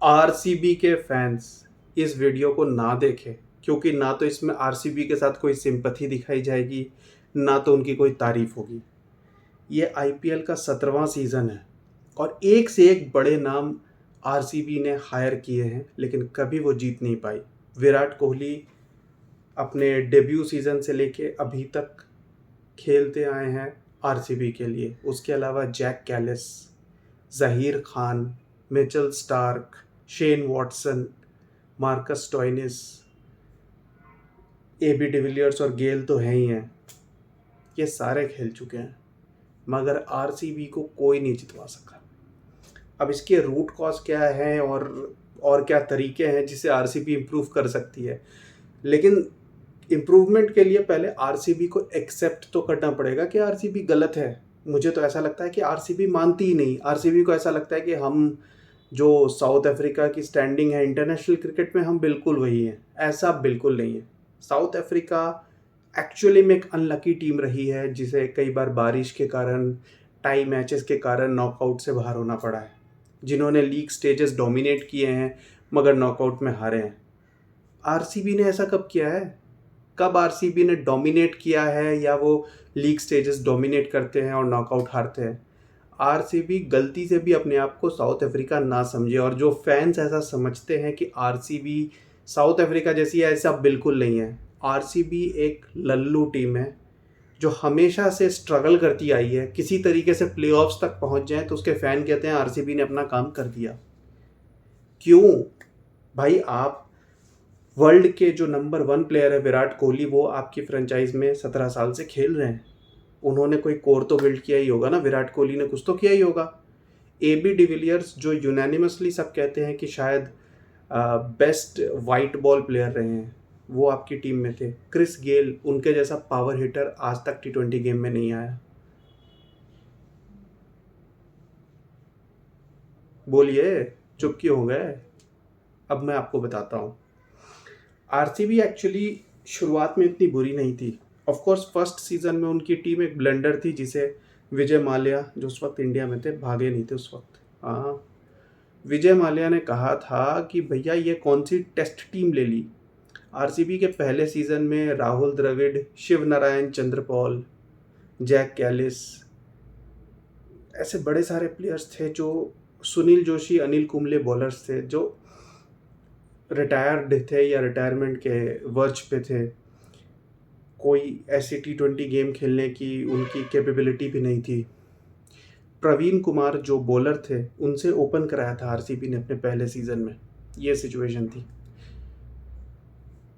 RCB के fans इस video को ना देखें, क्योंकि ना तो इसमें आरसीबी के साथ कोई सिंपैथी दिखाई जाएगी, ना तो उनकी कोई तारीफ होगी। ये आईपीएल का 17वां सीज़न है और एक से एक बड़े नाम आरसीबी ने हायर किए हैं, लेकिन कभी वो जीत नहीं पाई। विराट कोहली अपने डेब्यू सीज़न से लेके अभी तक खेलते आए हैं आरसीबी के लिए। उसके अलावा Jack Kallis, Zaheer Khan, Mitchell Starc, Shane Watson, Marcus Stoinis, AB डिविलियर्स और गेल तो हैं ही हैं। ये सारे खेल चुके हैं, मगर आरसीबी को कोई नहीं जितवा सका। अब इसके रूट कॉज क्या है और क्या तरीके हैं जिससे आरसीबी इम्प्रूव कर सकती है। लेकिन इम्प्रूवमेंट के लिए पहले आरसीबी को एक्सेप्ट तो करना पड़ेगा कि आरसीबी गलत है। मुझे तो ऐसा लगता है कि आरसीबी मानती ही नहीं। आरसीबी को ऐसा लगता है कि हम जो साउथ अफ्रीका की स्टैंडिंग है इंटरनेशनल क्रिकेट में, हम बिल्कुल वही हैं। ऐसा बिल्कुल नहीं है। साउथ अफ्रीका एक्चुअली में एक अनलकी टीम रही है, जिसे कई बार बारिश के कारण, टाई मैचेस के कारण नॉकआउट से बाहर होना पड़ा है, जिन्होंने लीग स्टेजेस डोमिनेट किए हैं मगर नॉकआउट में हारे हैं। आरसीबी ने ऐसा कब किया है? कब आरसीबी ने डोमिनेट किया है या वो लीग स्टेजेस डोमिनेट करते हैं और नॉकआउट हारते हैं? आरसीबी गलती से भी अपने आप को साउथ अफ्रीका ना समझे। और जो फैंस ऐसा समझते हैं कि आरसीबी साउथ अफ्रीका जैसी है, ऐसा बिल्कुल नहीं है। आरसीबी एक लल्लू टीम है जो हमेशा से स्ट्रगल करती आई है। किसी तरीके से प्लेऑफ्स तक पहुंच जाए तो उसके फैन कहते हैं आरसीबी ने अपना काम कर दिया। क्यों भाई? आप वर्ल्ड के जो नंबर 1 प्लेयर है विराट कोहली, वो आपकी फ्रेंचाइज में 17 साल से खेल रहे हैं। उन्होंने कोई कोर तो बिल्ड किया ही होगा ना, विराट कोहली ने कुछ तो किया ही होगा। एबी डिविलियर्स, जो यूनानिमसली सब कहते हैं कि शायद बेस्ट वाइट बॉल प्लेयर रहे हैं, वो आपकी टीम में थे। क्रिस गेल, उनके जैसा पावर हिटर आज तक टी20 गेम में नहीं आया। बोलिए, चुप क्यों हो गए? अब मैं आपको बताता हूँ। आरसीबी एक्चुअली शुरुआत में इतनी बुरी नहीं थी। ऑफ कोर्स फर्स्ट सीजन में उनकी टीम एक ब्लेंडर थी, जिसे विजय माल्या, जो उस वक्त इंडिया में थे, भागे नहीं थे उस वक्त। हाँ, विजय माल्या ने कहा था कि भैया ये कौन सी टेस्ट टीम ले ली। आरसीबी के पहले सीजन में राहुल द्रविड़, शिव नारायण चंद्रपॉल, जैक कैलिस, ऐसे बड़े सारे प्लेयर्स थे। जो सुनील जोशी, अनिल कुंबले बॉलर्स थे जो रिटायर्ड थे या रिटायरमेंट के वर्ज पे थे। कोई ऐसी टी20 गेम खेलने की उनकी कैपेबिलिटी भी नहीं थी। प्रवीण कुमार जो बॉलर थे, उनसे ओपन कराया था आरसीबी ने अपने पहले सीज़न में। ये सिचुएशन थी।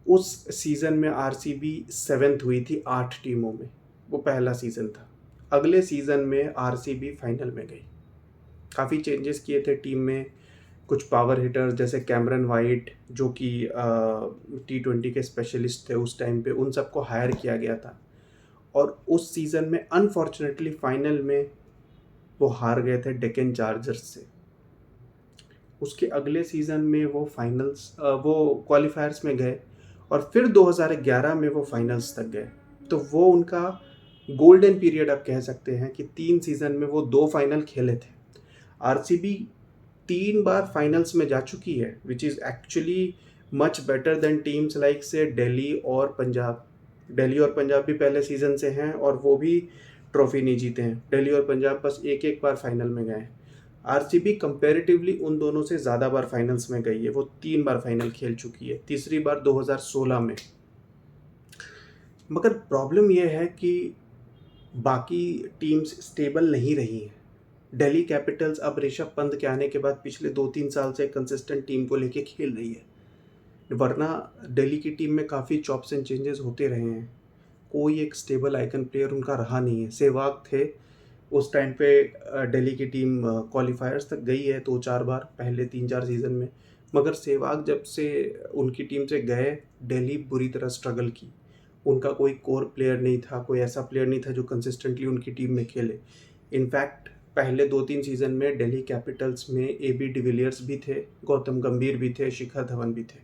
उस सीज़न में आरसीबी 7th हुई थी 8 टीमों में। वो पहला सीज़न था। अगले सीज़न में आरसीबी फाइनल में गई। काफ़ी चेंजेस किए थे टीम में। कुछ पावर हिटर्स जैसे कैमरन वाइट, जो कि टी20 के स्पेशलिस्ट थे उस टाइम पे, उन सबको हायर किया गया था। और उस सीज़न में अनफॉर्चुनेटली फाइनल में वो हार गए थे डेक्कन चार्जर्स से। उसके अगले सीज़न में वो क्वालिफायर्स में गए और फिर 2011 में वो फाइनल्स तक गए। तो वो उनका गोल्डन पीरियड आप कह सकते हैं कि 3 सीज़न में वो 2 फाइनल खेले थे। आरसीबी 3 बार फाइनल्स में जा चुकी है, which is actually much better than teams like से दिल्ली और पंजाब। दिल्ली और पंजाब भी पहले सीज़न से हैं और वो भी ट्रॉफी नहीं जीते हैं। दिल्ली और पंजाब बस एक एक बार फाइनल में गए हैं। आरसीबी कंपैरेटिवली उन दोनों से ज़्यादा बार फाइनल्स में गई है। वो 3 बार फाइनल खेल चुकी है, तीसरी बार 2016 में। मगर प्रॉब्लम यह है कि बाकी टीम्स स्टेबल नहीं रही हैं। दिल्ली कैपिटल्स अब ऋषभ पंत के आने के बाद पिछले 2-3 साल से कंसिस्टेंट टीम को लेके खेल रही है। वरना दिल्ली की टीम में काफ़ी चॉप्स एंड चेंजेस होते रहे हैं। कोई एक स्टेबल आइकन प्लेयर उनका रहा नहीं है। सहवाग थे उस टाइम पे। दिल्ली की टीम क्वालिफायर्स तक गई है 2-4 बार पहले 3-4 सीज़न में। मगर सहवाग जब से उनकी टीम से गए, दिल्ली बुरी तरह स्ट्रगल की। उनका कोई कोर प्लेयर नहीं था, कोई ऐसा प्लेयर नहीं था जो कंसिस्टेंटली उनकी टीम में खेले। इनफैक्ट पहले 2-3 सीज़न में दिल्ली कैपिटल्स में एबी डिविलियर्स भी थे, गौतम गंभीर भी थे, शिखर धवन भी थे।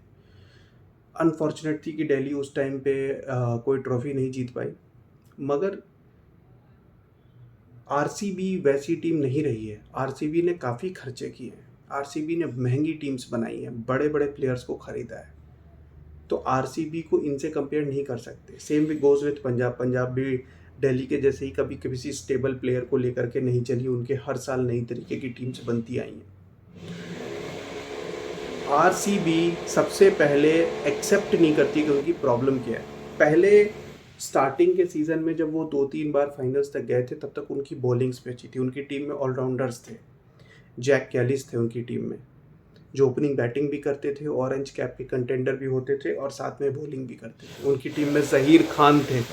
अनफॉर्चुनेट थी कि दिल्ली उस टाइम पे कोई ट्रॉफी नहीं जीत पाई। मगर आरसीबी वैसी टीम नहीं रही है। आरसीबी ने काफ़ी खर्चे किए हैं। आरसीबी ने महंगी टीम्स बनाई हैं, बड़े बड़े प्लेयर्स को खरीदा है, तो आरसीबी को इनसे कंपेयर नहीं कर सकते। सेम भी गोज विथ पंजाब। पंजाब भी दिल्ली के जैसे ही कभी किसी स्टेबल प्लेयर को लेकर के नहीं चली, उनके हर साल नई तरीके की टीम्स बनती आई हैं। आरसीबी सबसे पहले एक्सेप्ट नहीं करती कि उनकी प्रॉब्लम क्या है। पहले स्टार्टिंग के सीज़न में जब वो 2-3 बार फाइनल्स तक गए थे, तब तक उनकी बॉलिंग्स पे अच्छी थी। उनकी टीम में ऑलराउंडर्स थे, जैक कैलिस थे उनकी टीम में, जो ओपनिंग बैटिंग भी करते थे, ऑरेंज कैप के कंटेंडर भी होते थे और साथ में बॉलिंग भी करते थे। उनकी टीम में जहीर खान थे,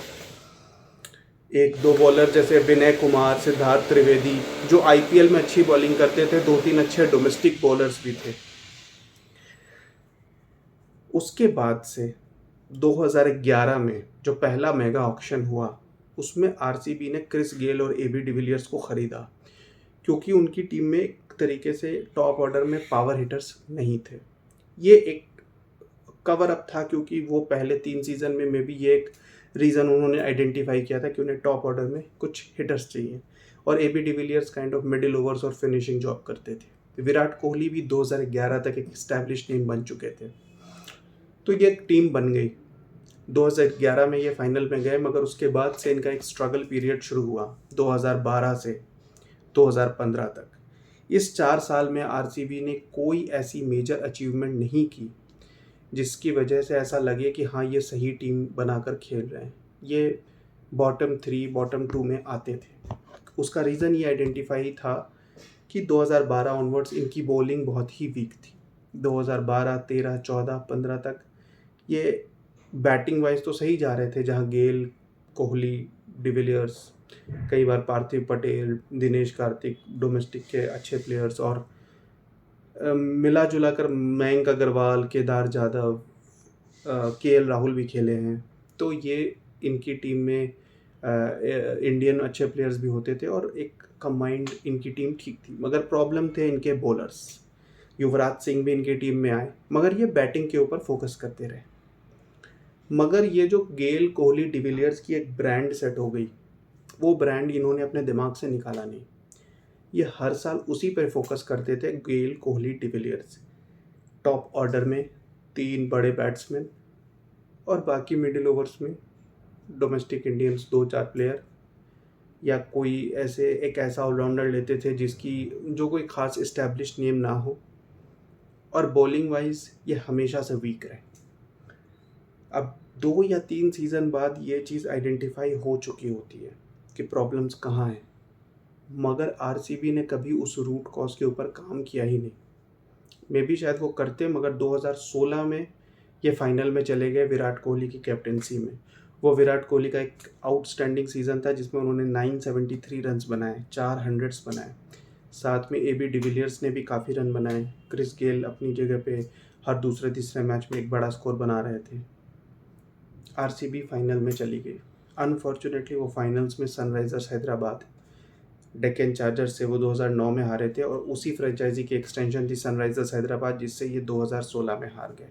एक दो बॉलर जैसे विनय कुमार, सिद्धार्थ त्रिवेदी, जो आईपीएल में अच्छी बॉलिंग करते थे, 2-3 अच्छे डोमेस्टिक बॉलर्स भी थे। उसके बाद से 2011 में जो पहला मेगा ऑक्शन हुआ, उसमें आरसीबी ने क्रिस गेल और एबी डिविलियर्स को ख़रीदा, क्योंकि उनकी टीम में एक तरीके से टॉप ऑर्डर में पावर हिटर्स नहीं थे। ये एक कवर अप था, क्योंकि वो पहले 3 सीज़न में मे बी ये एक रीज़न उन्होंने आइडेंटिफाई किया था कि उन्हें टॉप ऑर्डर में कुछ हिटर्स चाहिए। और AB de Villiers kind of middle overs और फिनिशिंग जॉब करते थे। विराट कोहली भी 2011 तक एक एस्टैब्लिश टीम बन चुके थे, तो ये एक टीम बन गई। 2011 में ये फाइनल में गए, मगर उसके बाद से इनका एक स्ट्रगल पीरियड शुरू हुआ 2012 से 2015 तक। इस 4 साल में आरसीबी ने कोई ऐसी मेजर अचीवमेंट नहीं की जिसकी वजह से ऐसा लगे कि हाँ, ये सही टीम बनाकर खेल रहे हैं। ये बॉटम 3 बॉटम 2 में आते थे। उसका रीज़न ये आइडेंटिफाई था कि 2012 ऑनवर्ड्स इनकी बॉलिंग बहुत ही वीक थी। 2012, 13, 14, 15 तक ये बैटिंग वाइज तो सही जा रहे थे, जहाँ गेल, कोहली, डिविलियर्स, कई बार पार्थिव पटेल, दिनेश कार्तिक डोमेस्टिक के अच्छे प्लेयर्स, और मिला जुला कर मयंक अग्रवाल, केदार जाधव, केएल राहुल भी खेले हैं। तो ये इनकी टीम में इंडियन अच्छे प्लेयर्स भी होते थे और एक कंबाइंड इनकी टीम ठीक थी। मगर प्रॉब्लम थे इनके बॉलर्स। युवराज सिंह भी इनकी टीम में आए, मगर ये बैटिंग के ऊपर फोकस करते रहे। मगर ये जो गेल, कोहली, डिविलियर्स की एक ब्रांड सेट हो गई, वो ब्रांड इन्होंने अपने दिमाग से निकाला नहीं। ये हर साल उसी पर फोकस करते थे, गेल, कोहली, डिविलियर्स। टॉप ऑर्डर में 3 बड़े बैट्समैन और बाकी मिडिल ओवर्स में डोमेस्टिक इंडियंस 2-4 प्लेयर, या कोई एक ऐसा ऑलराउंडर लेते थे जो कोई खास इस्टेब्लिश नेम ना हो। और बॉलिंग वाइज ये हमेशा से वीक रहे। अब 2 या 3 सीज़न बाद ये चीज़ आइडेंटिफाई हो चुकी होती है कि प्रॉब्लम्स कहाँ हैं, मगर आरसीबी ने कभी उस रूट कॉज के ऊपर काम किया ही नहीं। मे बी शायद वो करते, मगर 2016 में ये फाइनल में चले गए विराट कोहली की कैप्टनसी में। वो विराट कोहली का एक आउटस्टैंडिंग सीज़न था जिसमें उन्होंने 973 रन्स बनाए, 4 हंड्रेड्स बनाए। साथ में एबी डिविलियर्स ने भी काफ़ी रन बनाए। क्रिस गेल अपनी जगह पे हर दूसरे तीसरे मैच में एक बड़ा स्कोर बना रहे थे। आरसीबी फाइनल में चली गई। अनफॉर्चुनेटली वो फाइनल्स में सनराइजर्स हैदराबाद, डेक्कन चार्जर्स से वो 2009 में हारे थे, और उसी फ्रेंचाइजी की एक्सटेंशन थी सनराइजर्स हैदराबाद, जिससे ये 2016 में हार गए।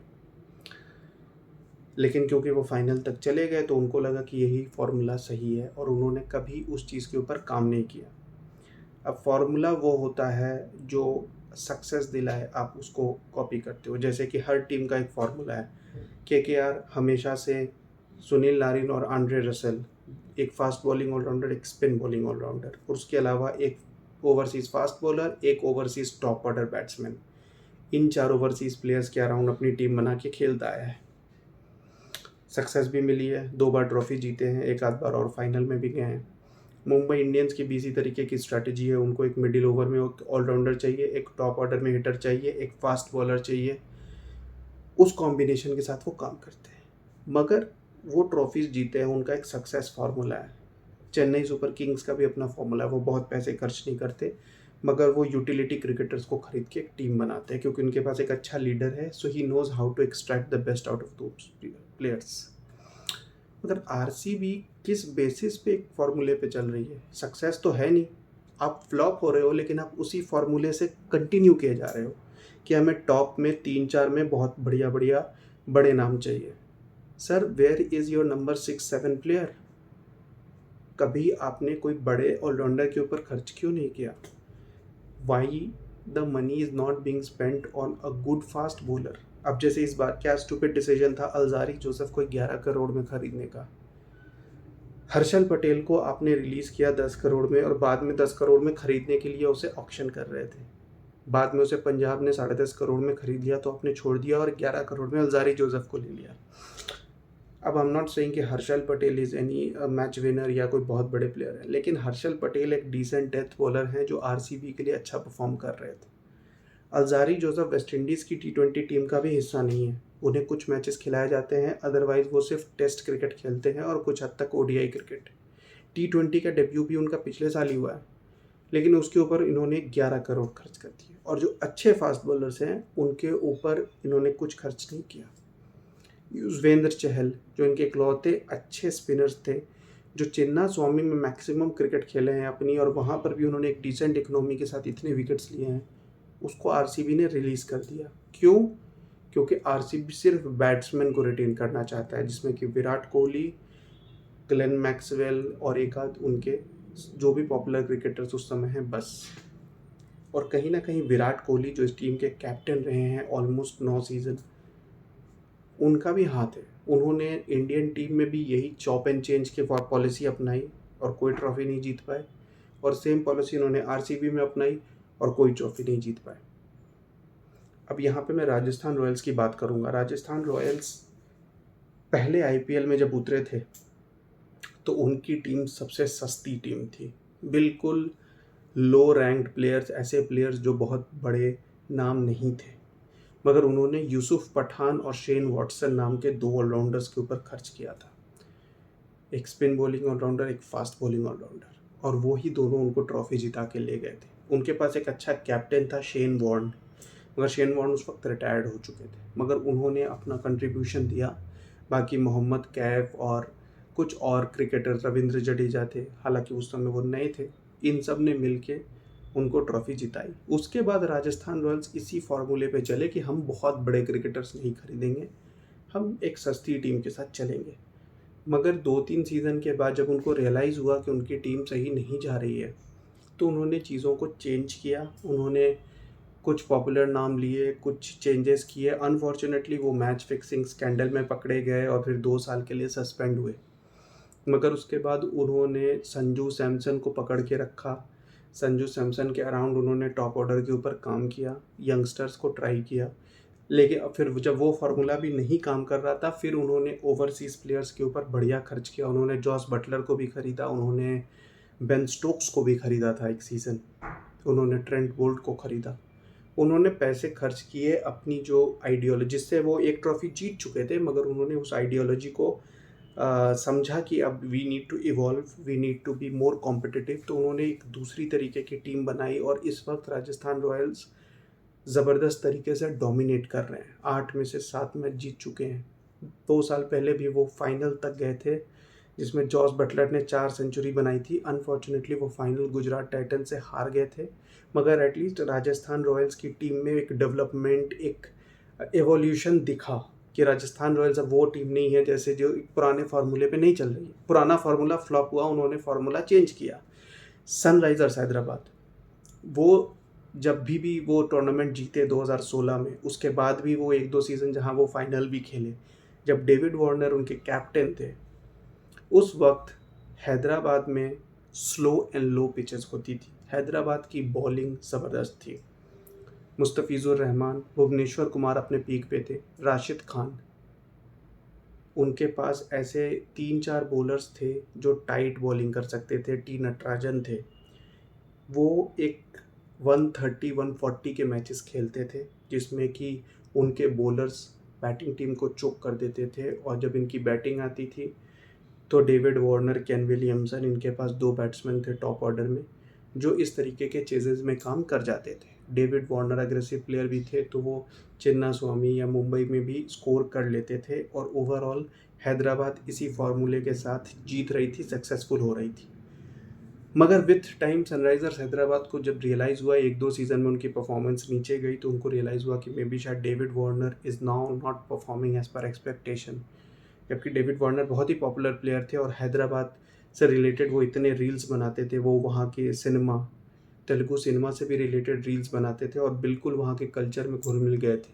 लेकिन क्योंकि वो फाइनल तक चले गए तो उनको लगा कि यही फार्मूला सही है, और उन्होंने कभी उस चीज़ के ऊपर काम नहीं किया। अब फार्मूला वो होता है जो सक्सेस दिलाए, आप उसको कॉपी करते हो। जैसे कि हर टीम का एक फार्मूला है। केकेआर हमेशा से सुनील नारिन और आंद्रे रसेल, एक फास्ट बॉलिंग ऑलराउंडर, एक स्पिन बॉलिंग ऑलराउंडर, और उसके अलावा एक ओवरसीज़ फास्ट बॉलर, एक ओवरसीज़ टॉप ऑर्डर बैट्समैन। इन 4 ओवरसीज़ प्लेयर्स के अराउंड अपनी टीम बना के खेलता आया है। सक्सेस भी मिली है, 2 बार ट्रॉफी जीते हैं, एक आध बार और फाइनल में भी गए हैं। मुंबई इंडियंस की भी इसी तरीके की स्ट्रैटेजी है। उनको एक मिडिल ओवर में ऑलराउंडर चाहिए, एक टॉप ऑर्डर में हिटर चाहिए, एक फास्ट बॉलर चाहिए। उस कॉम्बिनेशन के साथ वो काम करते हैं, मगर वो ट्रॉफीज़ जीते हैं, उनका एक सक्सेस फार्मूला है। चेन्नई सुपर किंग्स का भी अपना फार्मूला है। वो बहुत पैसे खर्च नहीं करते, मगर वो यूटिलिटी क्रिकेटर्स को खरीद के एक टीम बनाते हैं, क्योंकि उनके पास एक अच्छा लीडर है, so he knows how to extract the best out of those players. मगर आरसीबी किस बेसिस पे एक फार्मूले पे चल रही है? सक्सेस तो है नहीं, आप फ्लॉप हो रहे हो, लेकिन आप उसी फार्मूले से कंटिन्यू किए जा रहे हो कि हमें टॉप में 3-4 में बहुत बढ़िया बढ़िया बड़े नाम चाहिए। Sir, where is your number 6-7 player? कभी आपने कोई बड़े ऑलराउंडर के ऊपर खर्च क्यों नहीं किया? Why the money is not being spent on a good fast bowler. अब जैसे इस बार क्या स्टूपिड डिसीजन था अलजारी जोसेफ को 11 करोड़ में खरीदने का। हर्षल पटेल को आपने रिलीज़ किया 10 करोड़ में और बाद में 10 करोड़ में खरीदने के लिए उसे ऑक्शन कर रहे थे। बाद में उसे पंजाब ने 10.5 करोड़ में खरीद लिया तो आपने छोड़ दिया और 11 करोड़ में अलजारी जोसेफ को ले लिया। अब आई एम नॉट सेइंग कि Harshal Patel is any match winner या कोई बहुत बड़े प्लेयर है, लेकिन हर्षल पटेल एक डिसेंट डेथ बॉलर हैं जो आरसीबी के लिए अच्छा परफॉर्म कर रहे थे। अलजारी जोसेफ वेस्ट इंडीज़ की टी20 टीम का भी हिस्सा नहीं है। उन्हें कुछ मैचेस खिलाए जाते हैं, अदरवाइज वो सिर्फ टेस्ट क्रिकेट खेलते हैं और कुछ हद तक ओडीआई क्रिकेट। टी20 का डेब्यू भी उनका पिछले साल ही हुआ है, लेकिन उसके ऊपर इन्होंने 11 करोड़ खर्च कर दिए और जो अच्छे फास्ट बॉलर्स हैं उनके ऊपर इन्होंने कुछ खर्च नहीं किया। युजवेंद्र चहल जो इनके इकलौते अच्छे स्पिनर्स थे, जो चिन्ना स्वामी में मैक्सिमम क्रिकेट खेले हैं अपनी और वहाँ पर भी उन्होंने एक डिसेंट इकोनॉमी के साथ इतने विकेट्स लिए हैं, उसको आरसीबी ने रिलीज़ कर दिया। क्यों? क्योंकि आरसीबी सिर्फ बैट्समैन को रिटेन करना चाहता है, जिसमें कि विराट कोहली, ग्लेन मैक्सवेल और एक आध उनके जो भी पॉपुलर क्रिकेटर्स उस समय हैं बस। और कहीं ना कहीं विराट कोहली जो इस टीम के कैप्टन रहे हैं ऑलमोस्ट 9 सीज़न, उनका भी हाथ है। उन्होंने इंडियन टीम में भी यही चॉप एंड चेंज की पॉलिसी अपनाई और कोई ट्रॉफी नहीं जीत पाए, और सेम पॉलिसी उन्होंने आरसीबी में अपनाई और कोई ट्रॉफी नहीं जीत पाए। अब यहाँ पे मैं राजस्थान रॉयल्स की बात करूँगा। राजस्थान रॉयल्स पहले आईपीएल में जब उतरे थे तो उनकी टीम सबसे सस्ती टीम थी, बिल्कुल लो रैंक्ड प्लेयर्स, ऐसे प्लेयर्स जो बहुत बड़े नाम नहीं थे, मगर उन्होंने यूसुफ पठान और शेन वॉटसन नाम के 2 ऑलराउंडर्स के ऊपर खर्च किया था। एक स्पिन बॉलिंग ऑलराउंडर, एक फास्ट बॉलिंग ऑलराउंडर, और वो ही दोनों उनको ट्रॉफी जिता के ले गए थे। उनके पास एक अच्छा कैप्टन था शेन वॉर्न, मगर शेन वॉर्न उस वक्त रिटायर्ड हो चुके थे, मगर उन्होंने अपना कंट्रीब्यूशन दिया। बाकी मोहम्मद कैफ और कुछ और क्रिकेटर, रविंद्र जडेजा थे, हालांकि उस समय वो नए थे, इन सब ने मिलके उनको ट्रॉफी जिताई। उसके बाद राजस्थान रॉयल्स इसी फार्मूले पे चले कि हम बहुत बड़े क्रिकेटर्स नहीं खरीदेंगे, हम एक सस्ती टीम के साथ चलेंगे। मगर 2-3 सीज़न के बाद जब उनको रियलाइज़ हुआ कि उनकी टीम सही नहीं जा रही है, तो उन्होंने चीज़ों को चेंज किया। उन्होंने कुछ पॉपुलर नाम लिए, कुछ चेंजेस किए। अनफॉर्चुनेटली वो मैच फिक्सिंग स्कैंडल में पकड़े गए और फिर 2 साल के लिए सस्पेंड हुए। मगर उसके बाद उन्होंने संजू सैमसन को पकड़ के रखा। संजू सैमसन के अराउंड उन्होंने टॉप ऑर्डर के ऊपर काम किया, यंगस्टर्स को ट्राई किया, लेकिन अब फिर जब वो फार्मूला भी नहीं काम कर रहा था, फिर उन्होंने ओवरसीज़ प्लेयर्स के ऊपर बढ़िया खर्च किया। उन्होंने जॉस बटलर को भी खरीदा, उन्होंने बेन स्टोक्स को भी खरीदा था एक सीज़न, उन्होंने ट्रेंट बोल्ट को खरीदा। उन्होंने पैसे खर्च किए अपनी जो आइडियोलॉजी, जिससे वो एक ट्रॉफी जीत चुके थे, मगर उन्होंने उस आइडियोलॉजी को समझा कि अब we need to evolve, we need to be more competitive, तो उन्होंने एक दूसरी तरीके की टीम बनाई और इस वक्त राजस्थान रॉयल्स ज़बरदस्त तरीके से डोमिनेट कर रहे हैं। 8 में से 7 मैच जीत चुके हैं। 2 साल पहले भी वो फाइनल तक गए थे, जिसमें जॉस बटलर ने 4 सेंचुरी बनाई थी। अनफॉर्चुनेटली वो फाइनल गुजरात टाइटन से हार गए थे, मगर एटलीस्ट राजस्थान रॉयल्स की टीम में एक डेवलपमेंट, एक एवोल्यूशन दिखा कि राजस्थान रॉयल्स अब वो टीम नहीं है जैसे जो पुराने फार्मूले पे नहीं चल रही है। पुराना फार्मूला फ्लॉप हुआ, उन्होंने फार्मूला चेंज किया। सनराइजर्स हैदराबाद, वो जब भी वो टूर्नामेंट जीते 2016 में, उसके बाद भी वो 1-2 सीज़न जहां वो फाइनल भी खेले, जब डेविड वार्नर उनके कैप्टन थे, उस वक्त हैदराबाद में स्लो एंड लो पिचेस होती थी। हैदराबाद की बॉलिंग ज़बरदस्त थी। मुस्तफिजुर रहमान, भुवनेश्वर कुमार अपने पीक पे थे, राशिद खान, उनके पास ऐसे 3-4 बॉलर्स थे जो टाइट बॉलिंग कर सकते थे। टी नटराजन थे, वो एक 130-140 के मैचेस खेलते थे, जिसमें कि उनके बॉलर्स बैटिंग टीम को चोक कर देते थे, और जब इनकी बैटिंग आती थी तो डेविड वार्नर, केन विलियमसन, इनके पास 2 बैट्समैन थे टॉप ऑर्डर में जो इस तरीके के चेजेस में काम कर जाते थे। डेविड वार्नर अग्रेसिव प्लेयर भी थे, तो वो चिन्ना स्वामी या मुंबई में भी स्कोर कर लेते थे, और ओवरऑल हैदराबाद इसी फार्मूले के साथ जीत रही थी, सक्सेसफुल हो रही थी। मगर विथ टाइम सनराइजर्स हैदराबाद को जब रियलाइज़ हुआ, 1-2 सीज़न में उनकी परफॉर्मेंस नीचे गई, तो उनको रियलाइज़ हुआ कि मे बी शायद David Warner is now not performing as per expectation. जबकि डेविड वार्नर बहुत ही पॉपुलर प्लेयर थे और हैदराबाद से रिलेटेड वो इतने रील्स बनाते थे, वो वहाँ के सिनेमा तेलुगु सिनेमा से भी रिलेटेड रील्स बनाते थे और बिल्कुल वहाँ के कल्चर में घुल मिल गए थे।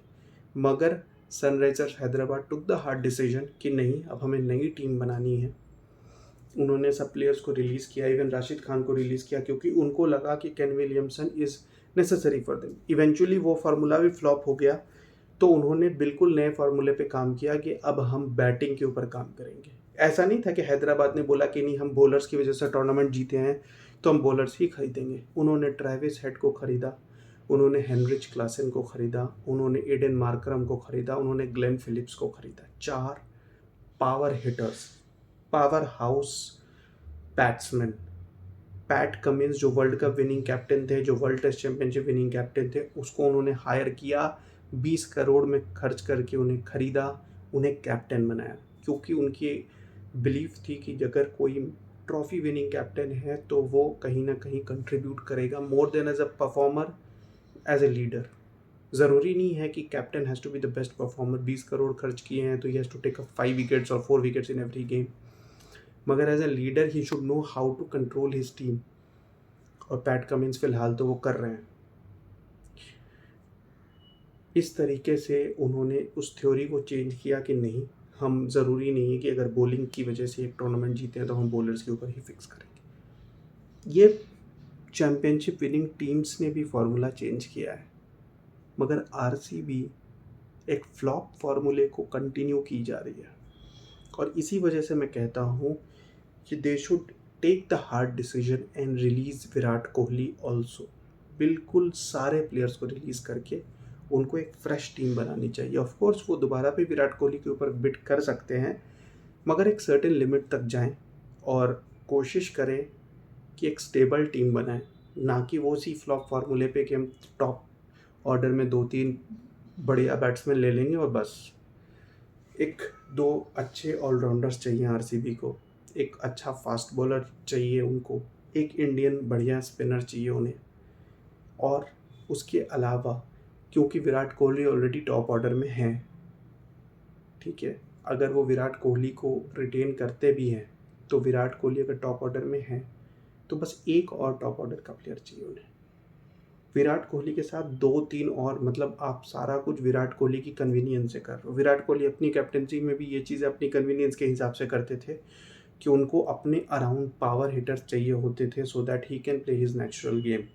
मगर Sunrisers Hyderabad took the hard decision कि नहीं, अब हमें नई टीम बनानी है। उन्होंने सब प्लेयर्स को रिलीज़ किया, इवन राशिद खान को रिलीज़ किया, क्योंकि उनको लगा कि Kane Williamson is necessary for them. Eventually वो फार्मूला भी फ्लॉप हो गया, तो उन्होंने बिल्कुल नए फार्मूले पे काम किया कि अब हम बैटिंग के ऊपर काम करेंगे। ऐसा नहीं था कि हैदराबाद ने बोला कि नहीं, हम बॉलर्स की वजह से टूर्नामेंट जीते हैं तो हम बॉलर्स ही खरीदेंगे। उन्होंने ट्रेविस हेड को ख़रीदा, उन्होंने हेनरिच क्लासन को ख़रीदा, उन्होंने एडन मार्करम को ख़रीदा, उन्होंने ग्लेन फिलिप्स को ख़रीदा। 4 power hitters, power house batsman. Pat Cummins जो वर्ल्ड कप विनिंग कैप्टन थे, जो world test championship winning captain थे, उसको उन्होंने हायर किया, 20 करोड़ में खर्च करके उन्हें ख़रीदा, उन्हें कैप्टन बनाया, क्योंकि उनकी बिलीफ थी कि अगर कोई ट्रॉफी विनिंग कैप्टन है तो वो कहीं ना कहीं कंट्रीब्यूट करेगा more than as a performer, as a leader. ज़रूरी नहीं है कि captain has to be the best performer. 20 crore खर्च किए हैं तो ही has to take up 5 wickets और 4 विकेट्स इन एवरी गेम, मगर as a leader he should know how to control his team, और पैट कमिंस फिलहाल तो वो कर रहे हैं। इस तरीके से उन्होंने उस थ्योरी को चेंज किया कि नहीं, हम ज़रूरी नहीं है कि अगर बॉलिंग की वजह से एक टूर्नामेंट जीते हैं तो हम बॉलर्स के ऊपर ही फिक्स करेंगे। ये चैम्पियनशिप विनिंग टीम्स ने भी फार्मूला चेंज किया है, मगर आरसीबी एक फ्लॉप फार्मूले को कंटिन्यू की जा रही है, और इसी वजह से मैं कहता हूँ कि they should take the hard decision and release Virat Kohli also. बिल्कुल सारे प्लेयर्स को रिलीज़ करके उनको एक फ्रेश टीम बनानी चाहिए। ऑफ कोर्स वो दोबारा भी विराट कोहली के ऊपर बिट कर सकते हैं, मगर एक सर्टेन लिमिट तक जाएं और कोशिश करें कि एक स्टेबल टीम बनाएं, ना कि वो सी फ्लॉप फार्मूले पे कि हम टॉप ऑर्डर में 2-3 बढ़िया बैट्समैन ले लेंगे और बस। एक 2 अच्छे ऑलराउंडर्स चाहिए आरसीबी को, एक अच्छा फास्ट बॉलर चाहिए उनको, एक इंडियन बढ़िया स्पिनर चाहिए उन्हें, और उसके अलावा क्योंकि Virat Kohli already top order में हैं, ठीक है, अगर वो विराट कोहली को रिटेन करते भी हैं तो विराट कोहली अगर टॉप ऑर्डर में हैं तो बस एक और टॉप ऑर्डर का प्लेयर चाहिए उन्हें। विराट कोहली के साथ 2-3 और, मतलब आप सारा कुछ विराट कोहली की कन्वीनियंस से कर रहे हो। विराट कोहली अपनी कैप्टनसी में भी ये चीज़ें अपनी कन्वीनियंस के हिसाब से करते थे कि उनको अपने अराउंड पावर हिटर्स चाहिए होते थे so that he can play his natural game.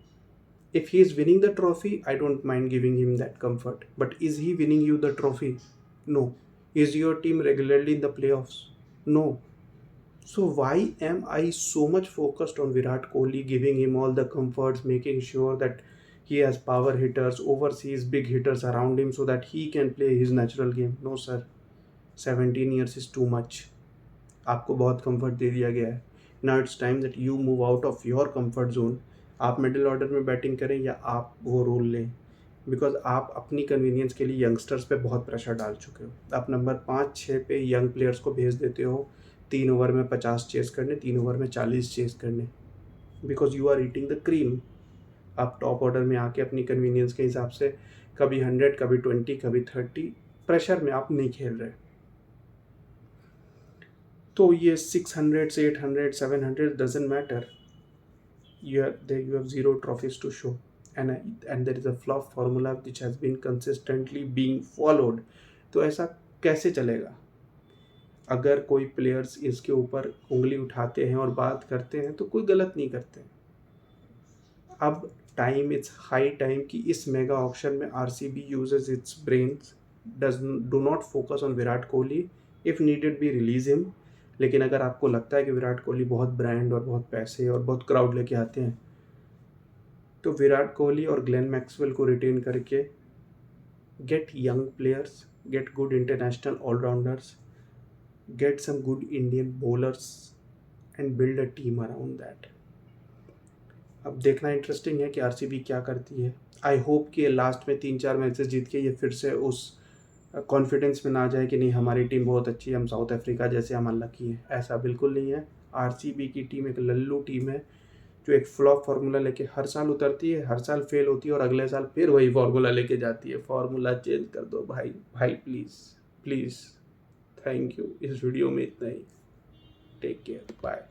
If he is winning the trophy, I don't mind giving him that comfort. But is he winning you the trophy? No. Is your team regularly in the playoffs? No. So why am I so much focused on Virat Kohli, giving him all the comforts, making sure that he has power hitters, overseas big hitters around him so that he can play his natural game? No sir. 17 years is too much. आपको बहुत comfort दे दिया गया है। Now it's time that you move out of your comfort zone. आप middle order में batting करें या आप वो रोल लें, बिकॉज आप अपनी कन्वीनियंस के लिए यंगस्टर्स पे बहुत प्रेशर डाल चुके हो। आप नंबर 5-6 पे यंग प्लेयर्स को भेज देते हो 3 ओवर में 50 चेस करने, 3 ओवर में 40 चेस करने, because you are eating the cream. आप टॉप ऑर्डर में आके अपनी कन्वीनियंस के हिसाब से कभी 100, कभी 20, कभी 30 प्रेशर में आप नहीं खेल रहे। तो ये 600, 800, 700 doesn't matter. You have 0 trophies to show, and there is a flop formula which has been consistently being followed. तो ऐसा कैसे चलेगा? अगर कोई प्लेयर्स इसके ऊपर उंगली उठाते हैं और बात करते हैं तो कोई गलत नहीं करते। अब टाइम, इट्स हाई टाइम कि इस मेगा ऑक्शन में RCB uses it's brains, do not focus on Virat Kohli, if needed be release him. लेकिन अगर आपको लगता है कि विराट कोहली बहुत ब्रांड और बहुत पैसे और बहुत क्राउड लेके आते हैं, तो विराट कोहली और ग्लेन मैक्सवेल को रिटेन करके get young players, get good international allrounders, get some good Indian bowlers and build a team around that. अब देखना इंटरेस्टिंग है कि आरसीबी क्या करती है। आई होप कि लास्ट में 3-4 मैचेस जीत के ये फिर से उस कॉन्फिडेंस में ना जाए कि नहीं हमारी टीम बहुत अच्छी है, हम साउथ अफ्रीका जैसे हम अनलकी हैं। ऐसा बिल्कुल नहीं है। आरसीबी की टीम एक लल्लू टीम है जो एक फ्लॉप फार्मूला लेके हर साल उतरती है, हर साल फेल होती है और अगले साल फिर वही फार्मूला लेके जाती है। फार्मूला चेंज कर दो भाई, भाई प्लीज़ प्लीज़। Thank you. इस वीडियो में इतना ही। Take care, bye.